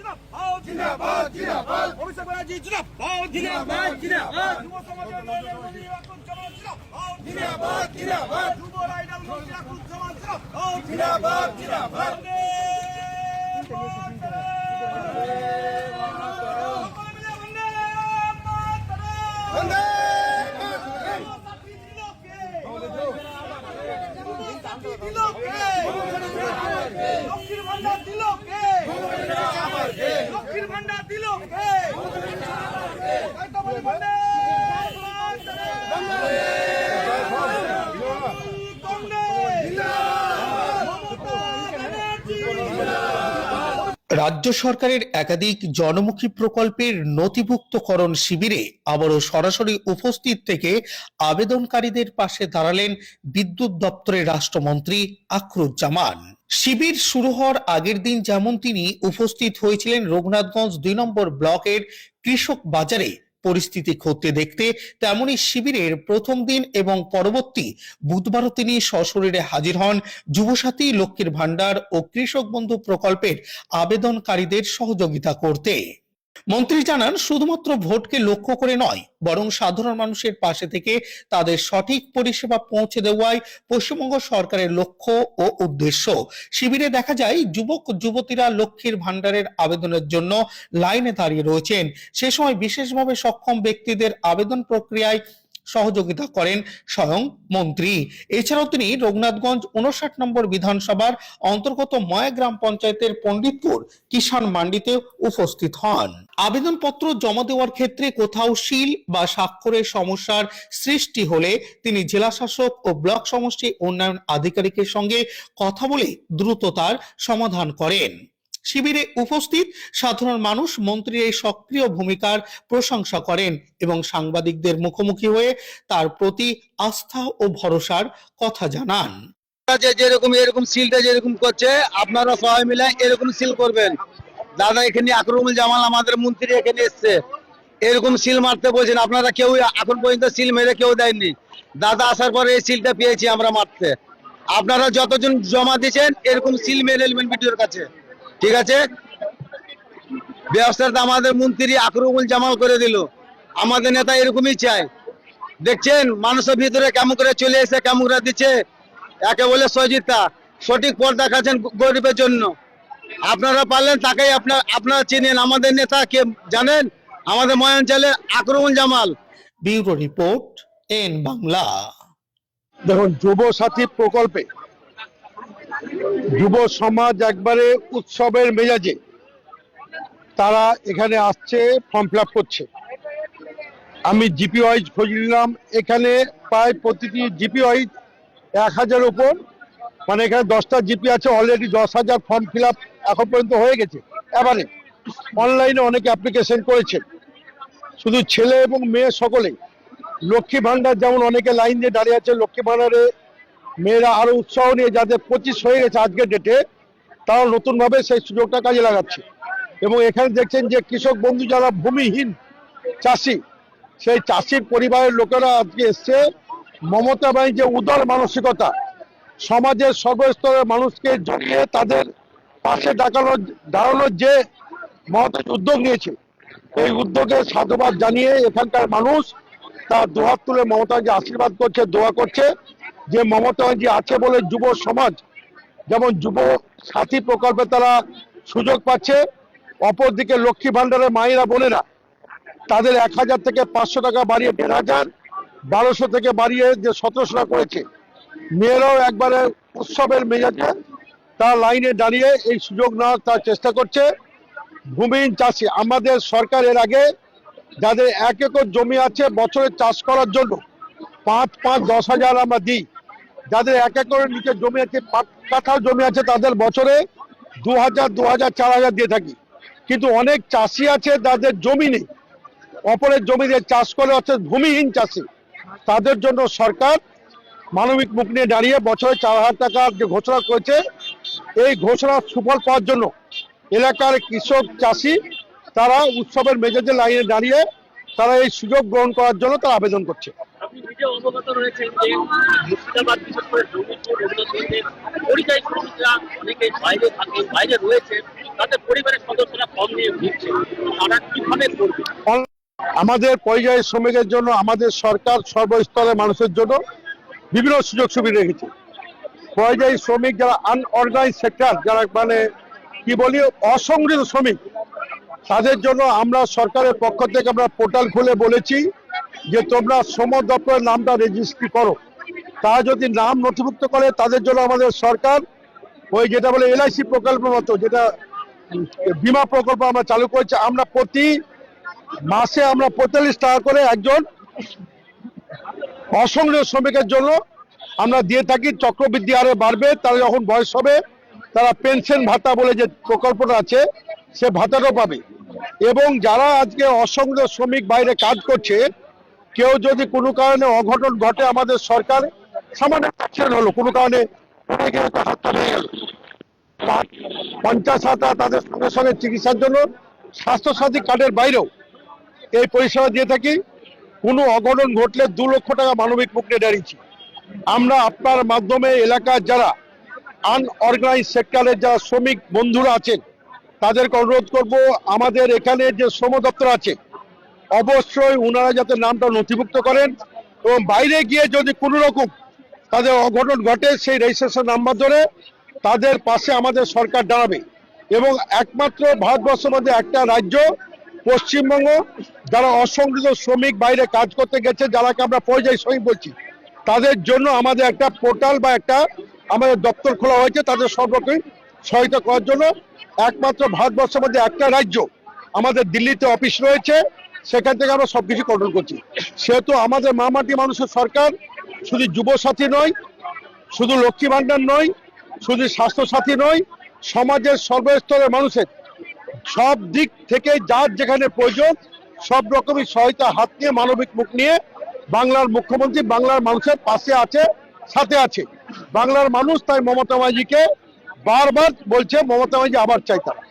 जिंदाबाद जिंदाबाद जिंदाबाद अभिषेक बनर्जी जिंदाबाद जिंदाबाद जिंदाबाद युवा समाजের নরেন্দ্র মোদি রাখুন সমাজ जिंदाबाद जिंदाबाद যুব আইডল মন্ত্রী রাখুন সমাজ जिंदाबाद जिंदाबाद वंदे লক্ষ্মীর ভান্ডার দিল কে লক্ষ্মীর ভান্ডার দিল কে রাজ্য সরকারের একাধিক জনমুখী প্রকল্পের নথিভুক্তকরণ শিবিরে আবারও সরাসরি উপস্থিত থেকে আবেদনকারীদের পাশে দাঁড়ালেন বিদ্যুৎ দপ্তরের রাষ্ট্রমন্ত্রী আখরুজ্জামান। শিবির শুরু হওয়ার আগের দিন যেমন তিনি উপস্থিত হয়েছিলেন রঘুনাথগঞ্জ ২ নম্বর ব্লকের কৃষক বাজারে পরিস্থিতি খতিয়ে দেখতে, তেমনি শিবিরের প্রথম দিন এবং পরবর্তী বুধবারও তিনি সশরীরে হাজির হন যুবসাথী, লক্ষ্মীর ভান্ডার ও কৃষক বন্ধু প্রকল্পের আবেদনকারীদের সহযোগিতা করতে। মন্ত্রী জানান, শুধুমাত্র ভোটকে লক্ষ্য করে নয়, বরং সাধারণ মানুষের পাশে থেকে তাদের সঠিক পরিষেবা পৌঁছে দেওয়াই পশ্চিমবঙ্গ সরকারের লক্ষ্য ও উদ্দেশ্য। শিবিরে দেখা যায় যুবক যুবতীরা লক্ষ্মীর ভান্ডারের আবেদনের জন্য লাইনে দাঁড়িয়ে রয়েছেন। সে সময় বিশেষভাবে সক্ষম ব্যক্তিদের আবেদন প্রক্রিয়ায় সহযোগিতা করেন স্বয়ং মন্ত্রী। এছাড়াও তিনি রঘুনাথগঞ্জ ৫৯ নম্বর বিধানসভার অন্তর্গত ময়া গ্রাম পঞ্চায়েতের পণ্ডিতপুর কিষাণ মান্ডিতে উপস্থিত হন। আবেদনপত্র জমা দেওয়ার ক্ষেত্রে কোথাও সিল বা স্বাক্ষরের সমস্যার সৃষ্টি হলে তিনি জেলা শাসক ও ব্লক সমষ্টি উন্নয়ন আধিকারিকের সঙ্গে কথা বলে দ্রুত তার সমাধান করেন। শিবিরে উপস্থিত সাধারণ মানুষ মন্ত্রীর এই সক্রিয় ভূমিকার প্রশংসা করেন এবং সাংবাদিকদের মুখোমুখি হয়ে তার প্রতি আস্থা ও ভরসার কথা জানান। যেরকম এরকম সিলটা যেরকম করছে, আপনারা সবাই মিলে এরকম সিল করবেন। দাদা এখানে আকরমুল জামাল আমাদের মন্ত্রী এখানে এসছে, এরকম সিল মারতে বলছেন। আপনারা কেউ এখন পর্যন্ত সিল মেরে কেউ দেয়নি। দাদা আসার পরে এই সিলটা পেয়েছি আমরা মারতে। আপনারা যতজন জমা দিয়েছেন এরকম সিল মেরে নেবেন ভিডিওর কাছে, ঠিক আছে? ব্যবস্থাটা আমাদের মন্ত্রী আকরমুল জামাল করে দিল। আমাদের নেতা এরকমই চাই। দেখছেন মানুষের ভিতরে কেমন করে চলে এসে কেমন করে দিচ্ছে, একে বলে সহযোগিতা। সঠিক পথ দেখাচ্ছেন গরিবের জন্য। আপনারা পারলেন তাকেই আপনারা চিনেন। আমাদের নেতা কে জানেন? আমাদের ময়াঞ্চলের Akramul Jamal. Bureau report, N Bangla. দেখুন, যুব সাথী প্রকল্পে যুব সমাজ একবারে উৎসবের মেজাজে তারা এখানে আসছে, ফর্ম ফিল আপ করছে। আমি জিপি ওয়াইজ খোঁজ নিলাম, এখানে প্রায় প্রতিটি জিপি ওয়াইজ ১,০০০ উপর, মানে এখানে 10টা জিপি আছে। অলরেডি 10,০০০ ফর্ম ফিল আপ এখন পর্যন্ত হয়ে গেছে। এবারে অনলাইনে অনেকে অ্যাপ্লিকেশন করেছেন, শুধু ছেলে এবং মেয়ে সকলেই। লক্ষ্মী ভান্ডার যেমন অনেকে লাইন দিয়ে দাঁড়িয়ে আছে, লক্ষ্মী ভান্ডারে মেয়েরা আরো উৎসাহ নিয়ে, যাদের 25 হয়ে গেছে আজকের ডেটে, তারা নতুনভাবে সেই সুযোগটা কাজে লাগাচ্ছে। এবং এখানে দেখছেন যে কৃষক বন্ধু যারা ভূমিহীন চাষি, সেই চাষির পরিবারের লোকেরা আজকে এসছে। মমতা ব্যানার্জির যে উদার মানসিকতা, সমাজের সর্বস্তরের মানুষকে জড়িয়ে তাদের পাশে দাঁড়ানোর যে মহৎ উদ্যোগ নিয়েছে, এই উদ্যোগে সাধুবাদ জানিয়ে এখানকার মানুষ তার দুহাত তুলে মমতাকে আশীর্বাদ করছে, দোয়া করছে যে মমতা ব্যানার্জি আছে বলে যুব সমাজ যেমন যুব সাথী প্রকল্পে তারা সুযোগ পাচ্ছে। অপরদিকে লক্ষ্মী ভান্ডারের মায়েরা বোনেরা তাদের ১,০০০ থেকে ৫০০ টাকা বাড়িয়ে ১,৫০০, ১২০০ থেকে বাড়িয়ে যে ১৭০০ টাকা করেছে। মেয়েরাও একবারে উৎসবের মেজাজে তার লাইনে দাঁড়িয়ে এই সুযোগ নেওয়ার তার চেষ্টা করছে। ভূমিহীন চাষি, আমাদের সরকার এর আগে যাদের ১ একর জমি আছে বছরে চাষ করার জন্য ৫-৫-১০,০০০ আমরা দিই। যাদের ১ একরের নিচে জমি আছে, ৫ কাঠা জমি আছে, তাদের বছরে ২,০০০, ২,০০০, ৪,০০০ দিয়ে থাকি। কিন্তু অনেক চাষি আছে যাদের জমি নেই, অপরের জমিতে চাষ করে, অর্থাৎ ভূমিহীন চাষি। তাদের জন্য সরকার মানবিক মুখ নিয়ে দাঁড়িয়ে বছরে ৪,০০০ টাকা যে ঘোষণা করেছে, এই ঘোষণার সুফল পাওয়ার জন্য এলাকার কৃষক চাষি তারা উৎসবের মেজাজে লাইনে দাঁড়িয়ে তারা এই সুযোগ গ্রহণ করার জন্য তারা আবেদন করছে। আপনি নিজে অবগত রয়েছেন যে মুর্শিদাবাদ বিশেষ করে জমিপুর পরিযায়ী শ্রমিকরা অনেকে বাইরে থাকে, বাইরে রয়েছে, তাদের পরিবারের সদস্যরা কম ফর্ম নিয়ে ঘুরছে, তারা কিভাবে করবে? আমাদের পরিযায়ী শ্রমিকের জন্য আমাদের সরকার সর্বস্তরের মানুষের জন্য বিভিন্ন সুযোগ সুবিধা রেখেছে। পরিযায়ী শ্রমিক যারা আনঅর্গানাইজ সেক্টর, যারা মানে কি বলি অসংগঠিত শ্রমিক, তাদের জন্য আমরা সরকারের পক্ষ থেকে আমরা পোর্টাল খুলে বলেছি যে তোমরা শ্রম দপ্তরের নামটা রেজিস্ট্রি করো। তারা যদি নাম নথিভুক্ত করে তাদের জন্য আমাদের সরকার ওই যেটা বলে এলআইসি প্রকল্পের মতো, যেটা বীমা প্রকল্প আমরা চালু করেছি। আমরা প্রতি মাসে আমরা 45 টাকা করে একজন অসংগঠিত শ্রমিকের জন্য আমরা দিয়ে থাকি। চক্রবৃদ্ধি হারে বাড়বে, তারা যখন বয়স হবে তারা পেনশন ভাতা বলে যে প্রকল্পটা আছে সে ভাতাটাও পাবে। এবং যারা আজকে অসংগঠিত শ্রমিক বাইরে কাজ করছে, কেউ যদি কোনো কারণে অঘটন ঘটে, আমাদের সরকার সামান্য অ্যাক্সিডেন্ট হলো, কোনো কারণে পড়ে গেলে তার হাতটা ভেঙে গেল, 50,000 তাদের সঙ্গে সঙ্গে চিকিৎসার জন্য স্বাস্থ্যসাথী কার্ডের বাইরেও এই পরিষেবা দিয়ে থাকি। কোনো অঘটন ঘটলে 2 লক্ষ টাকা মানবিক মুক্তি দাঁড়িয়েছি। আমরা আপনার মাধ্যমে এলাকার যারা আনঅর্গানাইজ সেক্টরের যারা শ্রমিক বন্ধুরা আছেন তাদেরকে অনুরোধ করব, আমাদের এখানে যে শ্রম দপ্তর আছে অবশ্যই ওনারা যাতে নামটা নথিভুক্ত করেন, এবং বাইরে গিয়ে যদি কোনো রকম তাদের অঘটন ঘটে সেই রেজিস্ট্রেশন নাম্বার ধরে তাদের পাশে আমাদের সরকার দাঁড়াবে। এবং একমাত্র ভারতবর্ষের মধ্যে একটা রাজ্য পশ্চিমবঙ্গ, যারা অসংগঠিত শ্রমিক বাইরে কাজ করতে গেছে, যারাকে আমরা পরিযায়ী শ্রমিক বলছি, তাদের জন্য আমাদের একটা পোর্টাল বা একটা আমাদের দপ্তর খোলা হয়েছে তাদের সর্বক্ষণ সহায়তা করার জন্য। একমাত্র ভারতবর্ষের মধ্যে একটা রাজ্য, আমাদের দিল্লিতে অফিস রয়েছে, সেখান থেকে আমরা সবকিছু কন্ট্রোল করছি। সেহেতু আমাদের মামাটি মানুষের সরকার শুধু যুবসাথী নয়, শুধু লক্ষ্মী ভাণ্ডার নয়, শুধু স্বাস্থ্যসাথী নয়, সমাজের সর্বস্তরের মানুষের সব দিক থেকে যার যেখানে প্রয়োজন সব রকমের সহায়তা হাত নিয়ে মানবিক মুখ নিয়ে বাংলার মুখ্যমন্ত্রী বাংলার মানুষের পাশে আছে, সাথে আছে। বাংলার মানুষ তাই মমতা ব্যানার্জিকে বারবার বলছে, মমতা ব্যানার্জি আবার চাই তারা।